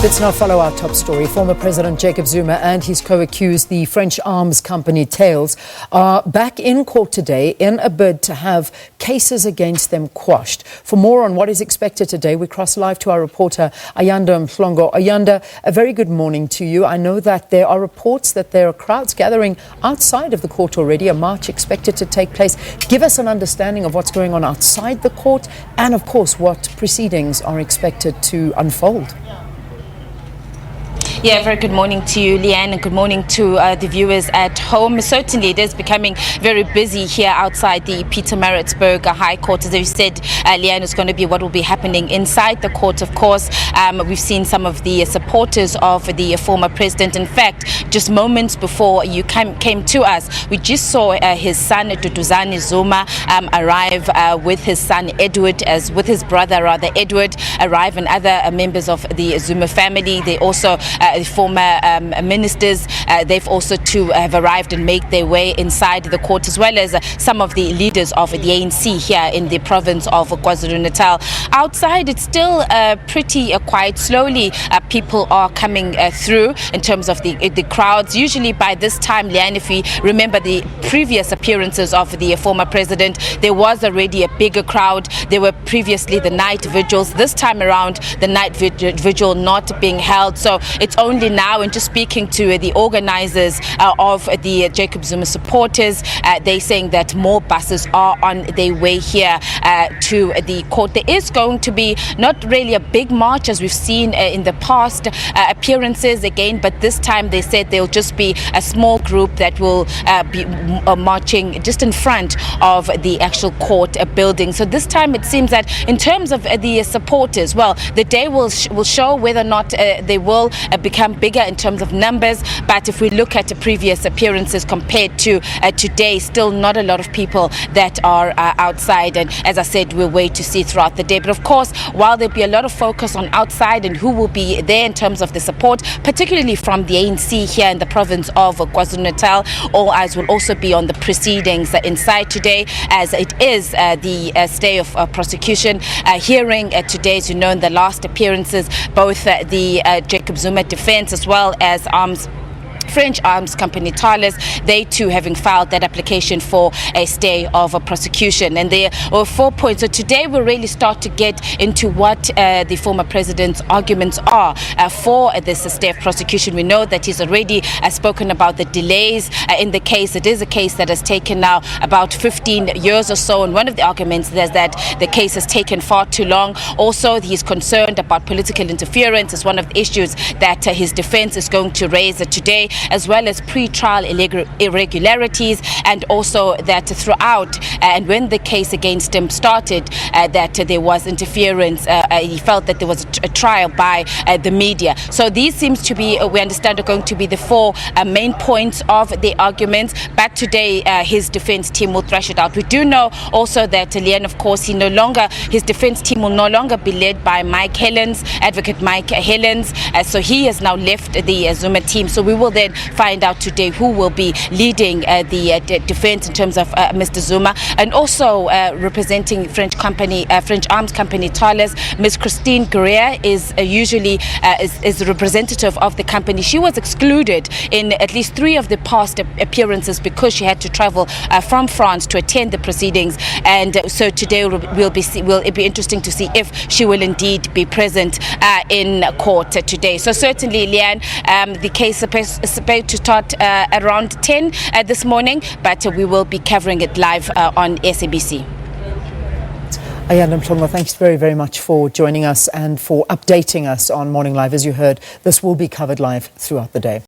Let's now follow our top story. Former President Jacob Zuma and his co-accused, the French arms company Thales, are back in court today in a bid to have cases against them quashed. For more on what is expected today, we cross live to our reporter Ayanda Mhlongo. Ayanda, a very good morning to you. I know that there are reports that there are crowds gathering outside of the court already, a march expected to take place. Give us an understanding of what's going on outside the court and, of course, what proceedings are expected to unfold. Yeah, very good morning to you, Leanne, and good morning to the viewers at home. Certainly, it is becoming very busy here outside the Pietermaritzburg High Court. As you said, Leanne, is going to be what will be happening inside the court, of course. We've seen some of the supporters of the former president. In fact, just moments before you came to us, we just saw his son, Duduzane Zuma, arrive with his son, Edward, with his brother, rather, Edward, arrive, and other members of the Zuma family. They also the former ministers, they've also too have arrived and made their way inside the court, as well as some of the leaders of the ANC here in the province of KwaZulu-Natal. Outside, it's still pretty quiet. Slowly, people are coming through in terms of the crowds. Usually by this time, Leanne, if we remember the previous appearances of the former president, there was already a bigger crowd. There were previously the night vigils. This time around, the night vigil not being held. So it's only now, and just speaking to the organizers of the Jacob Zuma supporters, they're saying that more buses are on their way here to the court. There is going to be not really a big march as we've seen in the past appearances again, but this time they said there'll just be a small group that will be marching just in front of the actual court building. So this time it seems that in terms of the supporters, well, the day will show whether or not they will become bigger in terms of numbers. But if we look at the previous appearances compared to today, still not a lot of people that are outside. And as I said, we'll wait to see throughout the day. But of course, while there'll be a lot of focus on outside and who will be there in terms of the support, particularly from the ANC here in the province of KwaZulu-Natal, all eyes will also be on the proceedings inside today, as it is the stay of prosecution hearing today. As you know, in the last appearances, both the Jacob Zuma defense as well as French arms company Thales, they too having filed that application for a stay of a prosecution. And there were 4 points. So today we'll really start to get into what the former president's arguments are for this stay of prosecution. We know that he's already spoken about the delays in the case. It is a case that has taken now about 15 years or so. And one of the arguments is that the case has taken far too long. Also, he's concerned about political interference as one of the issues that his defense is going to raise today, as well as pre-trial irregularities, and also that throughout and when the case against him started, that there was interference. He felt that there was a trial by the media. So these seems to be, we understand, are going to be the four main points of the arguments. But today his defense team will thrash it out. We do know also that Leanne, of course, his defense team will no longer be led by Advocate Mike Helens. So he has now left the Zuma team. So we will then find out today who will be leading the defense in terms of Mr. Zuma, and also representing French arms company Thales. Ms. Christine Guerrier is usually is the representative of the company. She was excluded in at least 3 of the past appearances because she had to travel from France to attend the proceedings. And so today it be interesting to see if she will indeed be present in court today. So certainly, Leanne, the case is supposed to start around 10 this morning, but we will be covering it live on SABC. Ayanda Mhlongo, thanks very, very much for joining us and for updating us on Morning Live. As you heard, this will be covered live throughout the day.